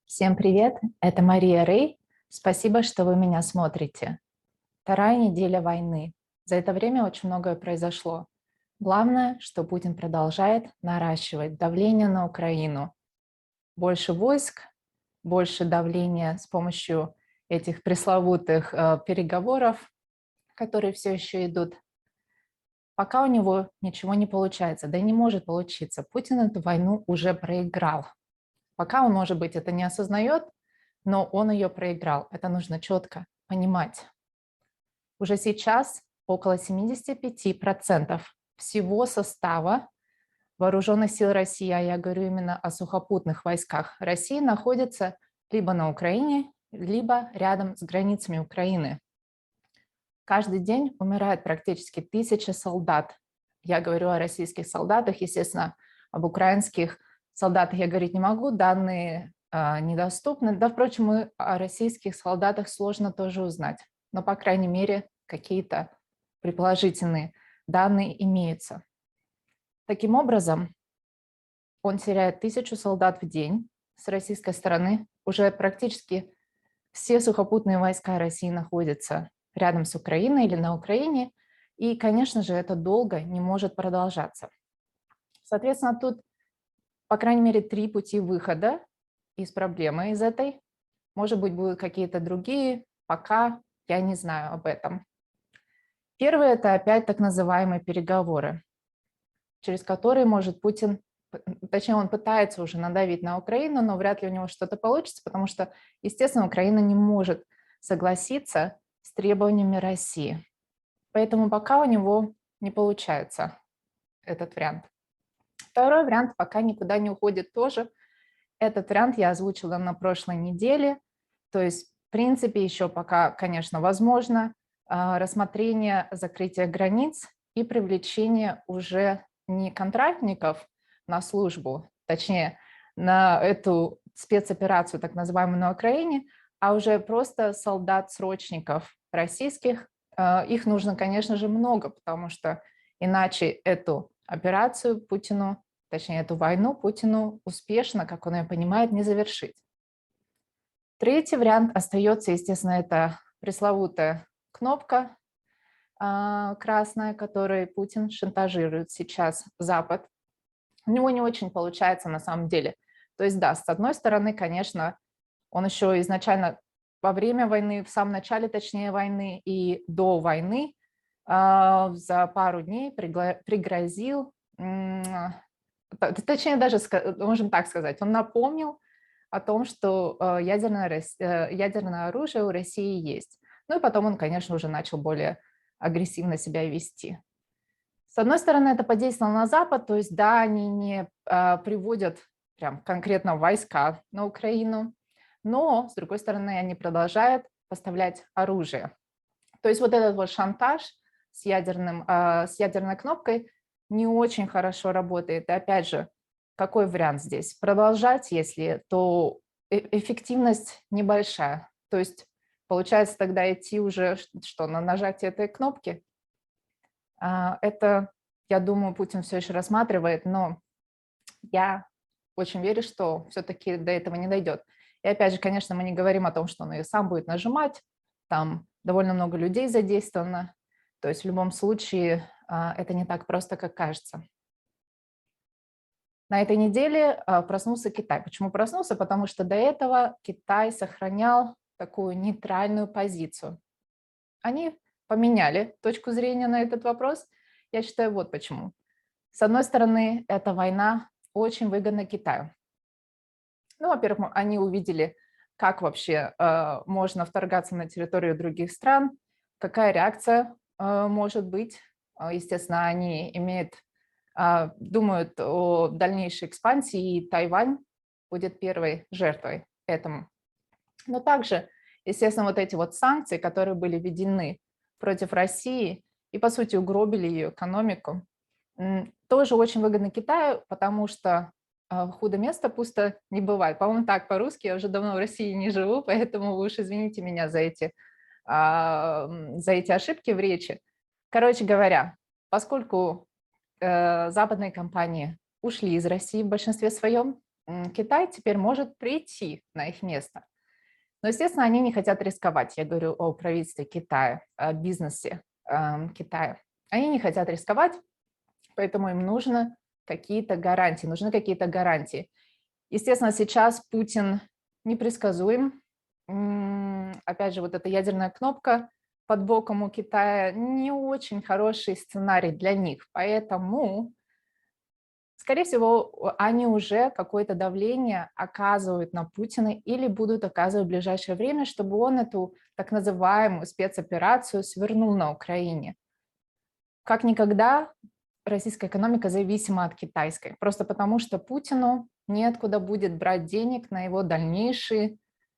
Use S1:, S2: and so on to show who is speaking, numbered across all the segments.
S1: Всем привет, это Мария Рэй. Спасибо, что вы меня смотрите. Вторая неделя войны. За это время очень многое произошло. Главное, что Путин продолжает наращивать давление на Украину. Больше войск, больше давления с помощью этих пресловутых переговоров, которые все еще идут. Пока у него ничего не получается, да и не может получиться. Путин эту войну уже проиграл. Пока он, может быть, это не осознает, но он ее проиграл. Это нужно четко понимать. Уже сейчас около 75% всего состава вооруженных сил России, а я говорю именно о сухопутных войсках России, находится либо на Украине, либо рядом с границами Украины. Каждый день умирает практически 1000 солдат. Я говорю о российских солдатах, естественно, об украинских солдатах я говорить не могу, данные недоступны. Да, впрочем, и о российских солдатах сложно тоже узнать, но, по крайней мере, какие-то предположительные данные имеются. Таким образом, он теряет 1000 солдат в день с российской стороны. Уже практически все сухопутные войска России находятся рядом с Украиной или на Украине, и, конечно же, это долго не может продолжаться. Соответственно, тут, по крайней мере, 3 пути выхода из проблемы из этой. Может быть, будут какие-то другие, пока я не знаю об этом. Первый – это опять так называемые переговоры, через которые может Путин, точнее, он пытается уже надавить на Украину, но вряд ли у него что-то получится, потому что, естественно, Украина не может согласиться с требованиями России. Поэтому пока у него не получается этот вариант. Второй вариант пока никуда не уходит тоже. Этот вариант я озвучила на прошлой неделе. То есть, в принципе, еще пока, конечно, возможно рассмотрение закрытия границ и привлечение уже не контрактников на службу, точнее, на эту спецоперацию, так называемую, на Украине, а уже просто солдат-срочников российских. Их нужно, конечно же, много, потому что иначе эту операцию Путину, точнее, эту войну Путину успешно, как он ее понимает, не завершить. Третий вариант остается, естественно, это пресловутая кнопка красная, которой Путин шантажирует сейчас Запад. У него не очень получается на самом деле. То есть, да, с одной стороны, конечно, он еще изначально во время войны, в самом начале, точнее, войны и до войны за пару дней пригрозил, точнее, даже, можем так сказать, он напомнил о том, что ядерное оружие у России есть. Ну и потом он, конечно, уже начал более агрессивно себя вести. С одной стороны, это подействовало на Запад, то есть, да, они не приводят прям конкретно войска на Украину, но, с другой стороны, они продолжают поставлять оружие. То есть вот этот вот шантаж с ядерной кнопкой не очень хорошо работает. И опять же, какой вариант здесь? Продолжать, если, то эффективность небольшая. То есть получается тогда идти уже что, на нажатие этой кнопки? Это, я думаю, Путин все еще рассматривает, но я очень верю, что все-таки до этого не дойдет. И опять же, конечно, мы не говорим о том, что он ее сам будет нажимать, там довольно много людей задействовано, то есть в любом случае это не так просто, как кажется. На этой неделе проснулся Китай. Почему проснулся? Потому что до этого Китай сохранял такую нейтральную позицию. Они поменяли точку зрения на этот вопрос. Я считаю, вот почему. С одной стороны, эта война очень выгодна Китаю. Ну, во-первых, они увидели, как вообще можно вторгаться на территорию других стран, какая реакция может быть. Естественно, они думают о дальнейшей экспансии, и Тайвань будет первой жертвой этому. Но также, естественно, вот эти вот санкции, которые были введены против России и, по сути, угробили ее экономику, тоже очень выгодно Китаю, потому что худо место пусто не бывает. По-моему, так по-русски, я уже давно в России не живу, поэтому вы уж извините меня за эти ошибки в речи. Короче говоря, поскольку западные компании ушли из России в большинстве своем, Китай теперь может прийти на их место. Но, естественно, они не хотят рисковать. Я говорю о правительстве Китая, о бизнесе Китая. Они не хотят рисковать, поэтому им нужны какие-то гарантии. Естественно, сейчас Путин непредсказуем. Опять же, вот эта ядерная кнопка под боком у Китая не очень хороший сценарий для них. Поэтому, скорее всего, они уже какое-то давление оказывают на Путина или будут оказывать в ближайшее время, чтобы он эту так называемую спецоперацию свернул на Украине. Как никогда российская экономика зависима от китайской, просто потому что Путину неоткуда будет брать денег на его дальнейшие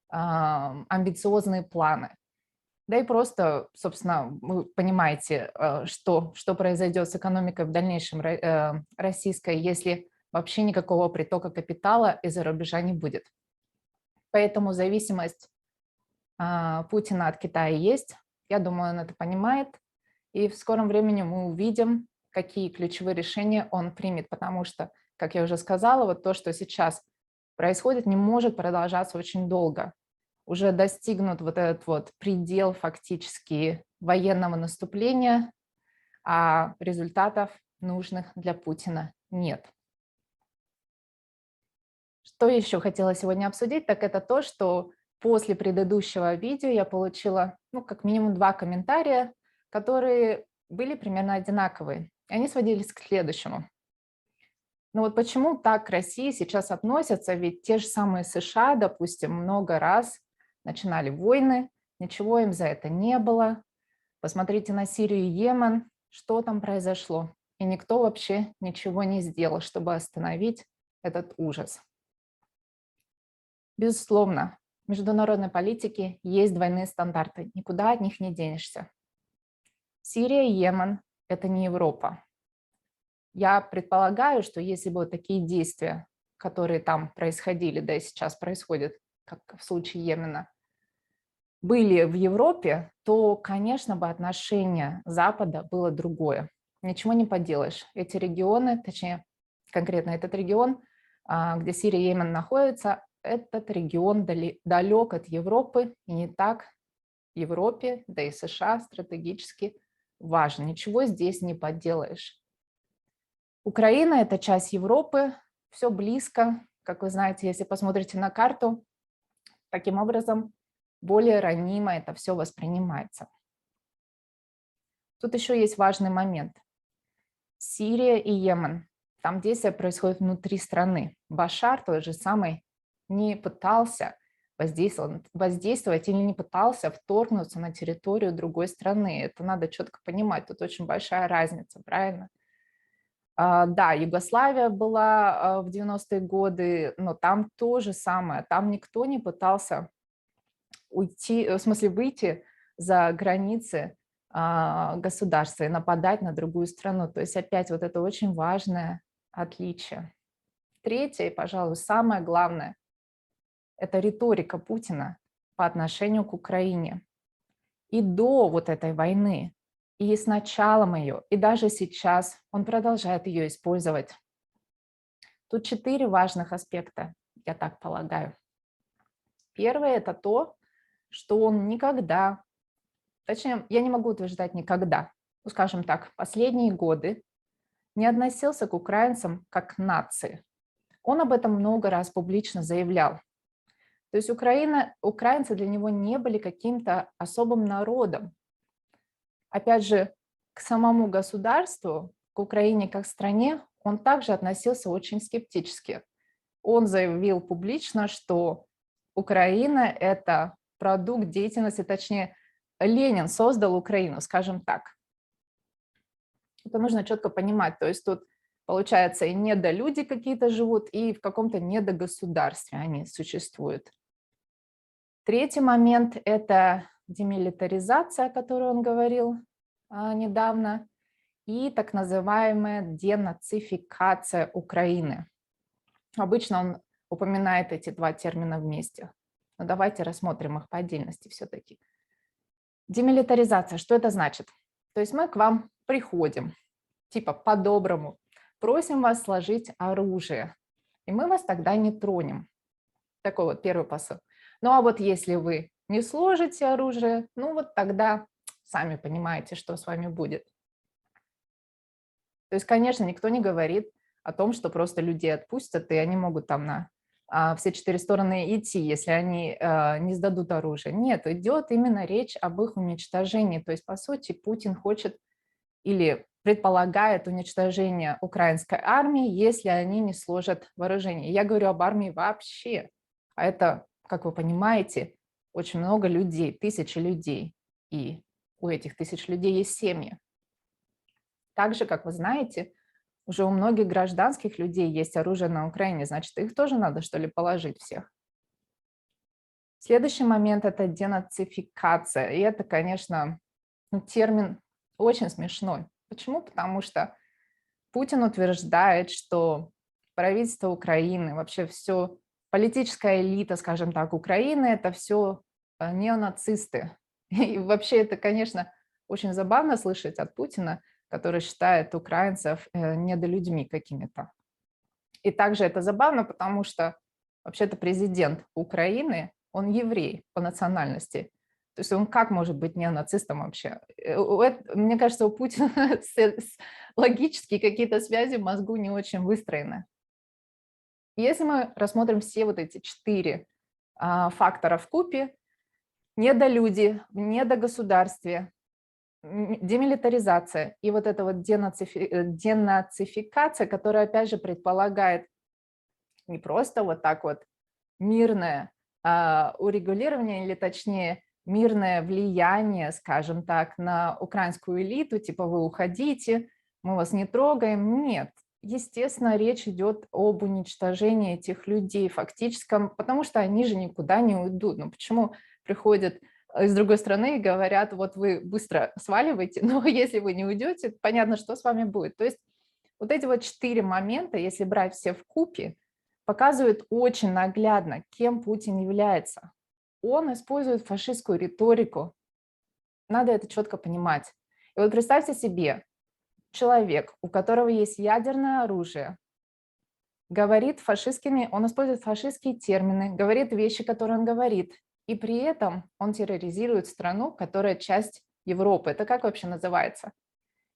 S1: амбициозные планы. Да и просто, собственно, вы понимаете, что произойдет с экономикой в дальнейшем российской, если вообще никакого притока капитала из-за рубежа не будет. Поэтому зависимость Путина от Китая есть. Я думаю, он это понимает. И в скором времени мы увидим, какие ключевые решения он примет, потому что, как я уже сказала, вот то, что сейчас происходит, не может продолжаться очень долго. Уже достигнут вот этот вот предел фактически военного наступления, а результатов нужных для Путина нет. Что еще хотела сегодня обсудить, так это то, что после предыдущего видео я получила, как минимум 2 комментария, которые были примерно одинаковые. И они сводились к следующему. Ну вот почему так к России сейчас относятся? Ведь те же самые США, допустим, много раз начинали войны, ничего им за это не было. Посмотрите на Сирию и Йемен, что там произошло. И никто вообще ничего не сделал, чтобы остановить этот ужас. Безусловно, в международной политике есть двойные стандарты, никуда от них не денешься. Сирия и Йемен – это не Европа. Я предполагаю, что если бы такие действия, которые там происходили, да и сейчас происходят, как в случае Йемена, были в Европе, то, конечно, бы отношение Запада было другое. Ничего не поделаешь. Эти регионы, точнее, конкретно этот регион, где Сирия и Йемен находятся, этот регион далек от Европы и не так Европе, да и США стратегически важен. Ничего здесь не поделаешь. Украина – это часть Европы, все близко. Как вы знаете, если посмотрите на карту, таким образом более ранимо это все воспринимается. Тут еще есть важный момент. Сирия и Йемен. Там действия происходят внутри страны. Башар тот же самый не пытался воздействовать или не пытался вторгнуться на территорию другой страны. Это надо четко понимать. Тут очень большая разница, правильно? Да, Югославия была в 90-е годы, но там то же самое. Там никто не пытался выйти за границы государства и нападать на другую страну. То есть опять вот это очень важное отличие. Третье, и, пожалуй, самое главное, это риторика Путина по отношению к Украине. И до вот этой войны, и с началом ее, и даже сейчас он продолжает ее использовать. Тут 4 важных аспекта, я так полагаю. Первое – это то, что он никогда, точнее, я не могу утверждать никогда, скажем так, последние годы не относился к украинцам как к нации. Он об этом много раз публично заявлял. То есть украинцы для него не были каким-то особым народом. Опять же, к самому государству, к Украине как стране, он также относился очень скептически. Он заявил публично, что Украина – это продукт деятельности, точнее, Ленин создал Украину, скажем так. Это нужно четко понимать. То есть тут, получается, и недолюди какие-то живут, и в каком-то недогосударстве они существуют. Третий момент – это демилитаризация, о которой он говорил недавно, и так называемая денацификация Украины. Обычно он упоминает эти 2 термина вместе. Но давайте рассмотрим их по отдельности все-таки. Демилитаризация, что это значит? То есть мы к вам приходим, типа по-доброму, просим вас сложить оружие. и мы вас тогда не тронем. Такой вот первый посыл. Ну а вот если вы не сложите оружие, ну вот тогда сами понимаете, что с вами будет. То есть, конечно, никто не говорит о том, что просто людей отпустят, и они могут там на все 4 стороны идти, если они не сдадут оружие. Нет, идет именно речь об их уничтожении. То есть, по сути, Путин хочет или предполагает уничтожение украинской армии, если они не сложат вооружение. Я говорю об армии вообще. А это, как вы понимаете, очень много людей, тысячи людей. И у этих тысяч людей есть семьи. Также, как вы знаете, уже у многих гражданских людей есть оружие на Украине, значит, их тоже надо, что ли, положить всех. Следующий момент – это денацификация. И это, конечно, термин очень смешной. Почему? Потому что Путин утверждает, что правительство Украины, вообще все, политическая элита, скажем так, Украины – это все неонацисты. И вообще это, конечно, очень забавно слышать от Путина, который считает украинцев недолюдьми какими-то. И также это забавно, потому что вообще-то президент Украины, он еврей по национальности. То есть он как может быть неонацистом вообще? Мне кажется, у Путина логические какие-то связи в мозгу не очень выстроены. Если мы рассмотрим все вот эти 4 фактора вкупе: недолюди, недогосударствие, демилитаризация и вот эта вот денацификация, которая, опять же, предполагает не просто вот так вот мирное урегулирование, или точнее мирное влияние, скажем так, на украинскую элиту, типа вы уходите, мы вас не трогаем. Нет, естественно, речь идет об уничтожении этих людей фактическом, потому что они же никуда не уйдут. Но почему приходят с другой стороны и говорят: вот вы быстро сваливаете, но если вы не уйдете, понятно, что с вами будет. То есть вот эти вот 4 момента, если брать все вкупе, показывают очень наглядно, кем Путин является. Он использует фашистскую риторику. Надо это четко понимать. И вот представьте себе, человек, у которого есть ядерное оружие, говорит фашистскими, он использует фашистские термины, говорит вещи, которые он говорит, и при этом он терроризирует страну, которая часть Европы. Это как вообще называется?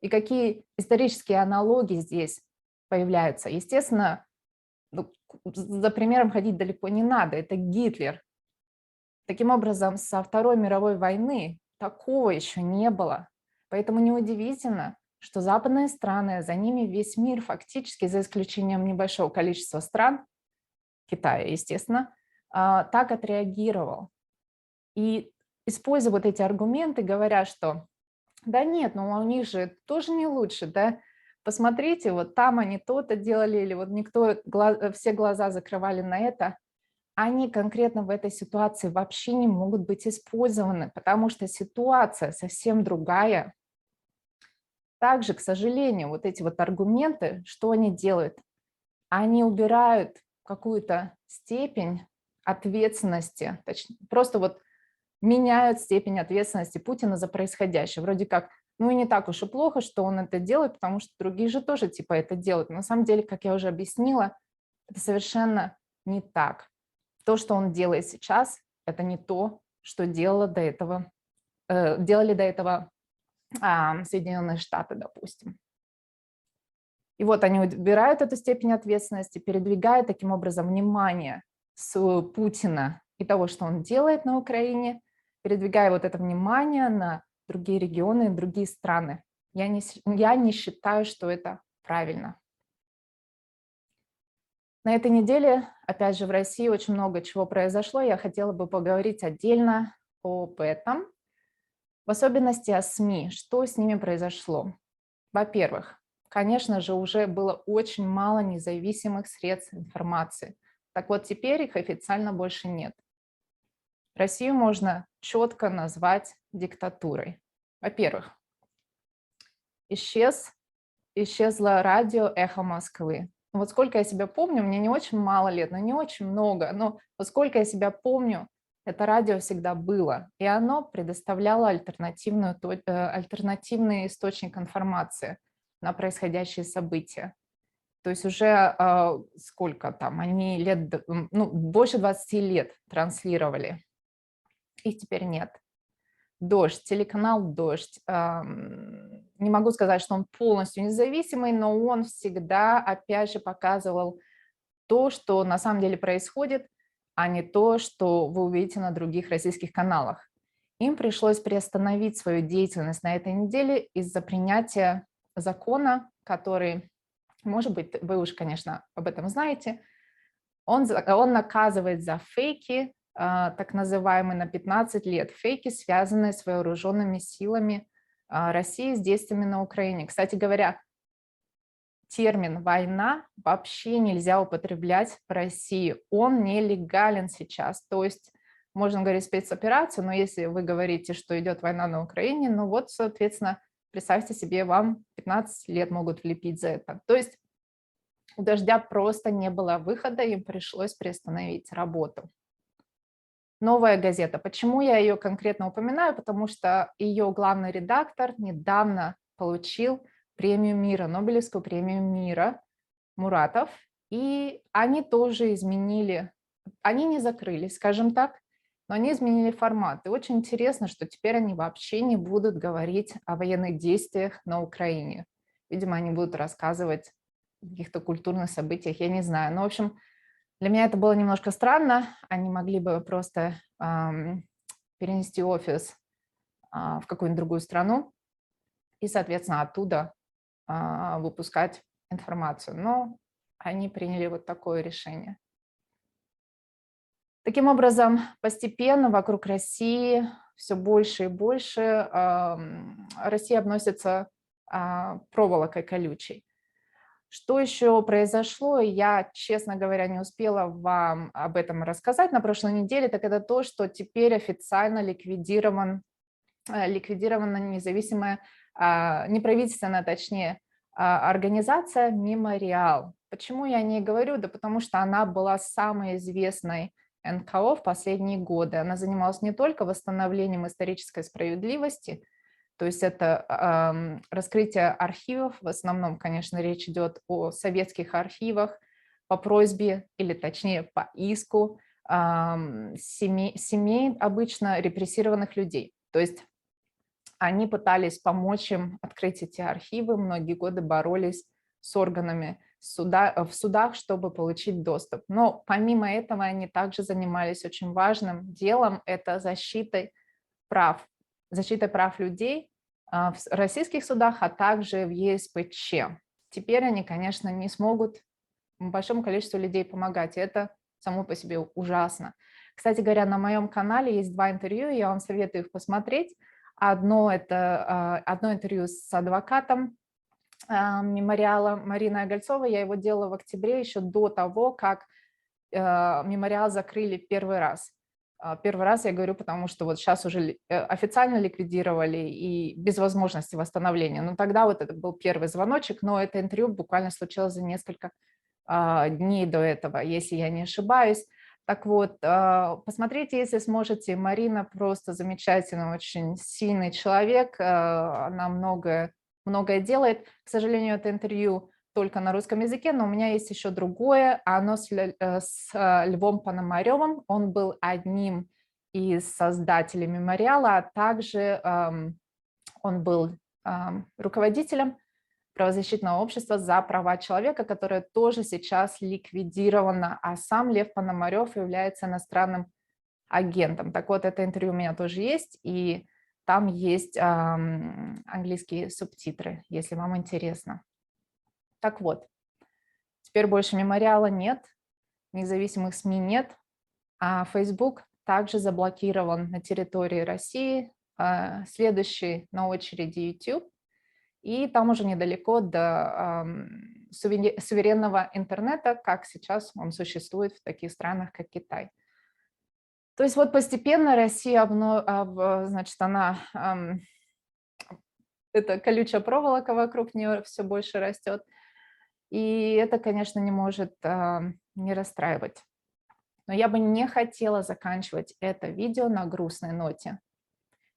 S1: И какие исторические аналогии здесь появляются? Естественно, за примером ходить далеко не надо. Это Гитлер. Таким образом, со Второй мировой войны такого еще не было. Поэтому неудивительно, что западные страны, за ними весь мир фактически, за исключением небольшого количества стран, Китая, естественно, так отреагировал. И используя вот эти аргументы, говоря, что да нет, ну у них же тоже не лучше, да, посмотрите, вот там они то-то делали, или вот никто, все глаза закрывали на это, они конкретно в этой ситуации вообще не могут быть использованы, потому что ситуация совсем другая. Также, к сожалению, вот эти вот аргументы, что они делают? Они убирают какую-то степень ответственности, точнее, просто вот меняют степень ответственности Путина за происходящее. Вроде как, ну и не так уж и плохо, что он это делает, потому что другие же тоже типа это делают. Но на самом деле, как я уже объяснила, это совершенно не так. То, что он делает сейчас, это не то, что делали до этого Соединенные Штаты, допустим. И вот они убирают эту степень ответственности, передвигают таким образом внимание с Путина и того, что он делает на Украине, передвигая вот это внимание на другие регионы, другие страны. Я не считаю, что это правильно. На этой неделе, опять же, в России очень много чего произошло. Я хотела бы поговорить отдельно об этом, в особенности о СМИ. Что с ними произошло? Во-первых, конечно же, уже было очень мало независимых средств информации. Так вот, теперь их официально больше нет. Россию можно четко назвать диктатурой. Во-первых, исчезло радио «Эхо Москвы». Вот сколько я себя помню, мне не очень мало лет, но не очень много, но вот сколько я себя помню, это радио всегда было, и оно предоставляло альтернативный источник информации на происходящие события. То есть уже сколько там, они ну, больше 20 лет транслировали, их теперь нет. Дождь, телеканал «Дождь». Не могу сказать, что он полностью независимый, но он всегда, опять же, показывал то, что на самом деле происходит, а не то, что вы увидите на других российских каналах. Им пришлось приостановить свою деятельность на этой неделе из-за принятия закона, который, может быть, вы уж, конечно, об этом знаете, он наказывает за фейки, так называемые, на 15 лет. Фейки, связанные с вооруженными силами России с действиями на Украине. Кстати говоря, термин «война» вообще нельзя употреблять в России. Он нелегален сейчас. То есть можно говорить спецоперацию, но если вы говорите, что идет война на Украине, ну вот, соответственно, представьте себе, вам 15 лет могут влепить за это. То есть у «Дождя» просто не было выхода, им пришлось приостановить работу. «Новая газета». Почему я ее конкретно упоминаю? Потому что ее главный редактор недавно получил премию мира, Нобелевскую премию мира, Муратов, и они тоже изменили, они не закрылись, скажем так, но они изменили формат. И очень интересно, что теперь они вообще не будут говорить о военных действиях на Украине. Видимо, они будут рассказывать о каких-то культурных событиях, я не знаю. Но, в общем, для меня это было немножко странно. Они могли бы просто перенести офис в какую-нибудь другую страну и, соответственно, оттуда выпускать информацию. Но они приняли вот такое решение. Таким образом, постепенно вокруг России все больше и больше Россия обносится проволокой колючей. Что еще произошло, я, честно говоря, не успела вам об этом рассказать на прошлой неделе, так это то, что теперь официально ликвидирована независимая, неправительственная, точнее, организация «Мемориал». Почему я о ней говорю? Да потому что она была самой известной НКО в последние годы. Она занималась не только восстановлением исторической справедливости, то есть это раскрытие архивов, в основном, конечно, речь идет о советских архивах по просьбе, или точнее по иску семей обычно репрессированных людей. То есть они пытались помочь им открыть эти архивы, многие годы боролись с органами в судах, чтобы получить доступ. Но помимо этого они также занимались очень важным делом, это защитой прав людей в российских судах, а также в ЕСПЧ. Теперь они, конечно, не смогут большому количеству людей помогать, и это само по себе ужасно. Кстати говоря, на моем канале есть 2 интервью, я вам советую их посмотреть. Одно интервью с адвокатом мемориала Мариной Огольцовой, я его делала в октябре, еще до того, как мемориал закрыли первый раз. Первый раз я говорю, потому что вот сейчас уже официально ликвидировали и без возможности восстановления. Но тогда вот это был первый звоночек, но это интервью буквально случилось за несколько дней до этого, если я не ошибаюсь. Так вот, посмотрите, если сможете. Марина просто замечательный, очень сильный человек. Она многое делает. К сожалению, это интервью только на русском языке, но у меня есть еще другое. Оно с Львом Пономаревым. Он был одним из создателей мемориала, а также он был руководителем правозащитного общества «За права человека», которое тоже сейчас ликвидировано, а сам Лев Пономарев является иностранным агентом. Так вот, это интервью у меня тоже есть, и там есть английские субтитры, если вам интересно. Так вот, теперь больше мемориала нет, независимых СМИ нет, а Facebook также заблокирован на территории России. Следующий на очереди YouTube. И там уже недалеко до суверенного интернета, как сейчас он существует в таких странах, как Китай. То есть вот постепенно Россия, значит, эта колючая проволока вокруг нее все больше растет. И это, конечно, не может не расстраивать. Но я бы не хотела заканчивать это видео на грустной ноте.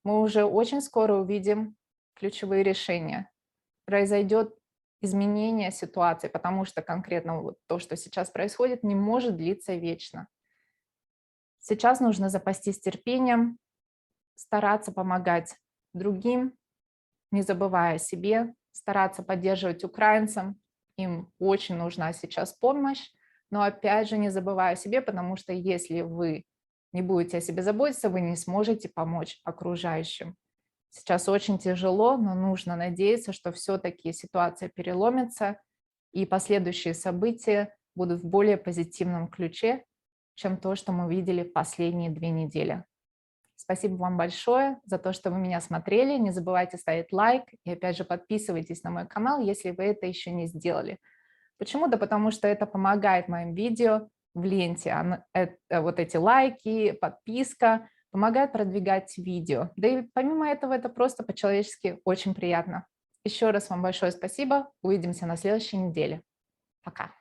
S1: Мы уже очень скоро увидим ключевые решения. Произойдет изменения ситуации, потому что конкретно вот то, что сейчас происходит, не может длиться вечно. Сейчас нужно запастись терпением, стараться помогать другим, не забывая о себе, стараться поддерживать украинцам. Им очень нужна сейчас помощь, но опять же не забывая о себе, потому что если вы не будете о себе заботиться, вы не сможете помочь окружающим. Сейчас очень тяжело, но нужно надеяться, что все-таки ситуация переломится, и последующие события будут в более позитивном ключе, чем то, что мы видели последние 2 недели. Спасибо вам большое за то, что вы меня смотрели. Не забывайте ставить лайк и опять же подписывайтесь на мой канал, если вы это еще не сделали. Почему? Да потому что это помогает моим видео в ленте. Вот эти лайки, подписка помогает продвигать видео. Да и помимо этого это просто по-человечески очень приятно. Еще раз вам большое спасибо. Увидимся на следующей неделе. Пока.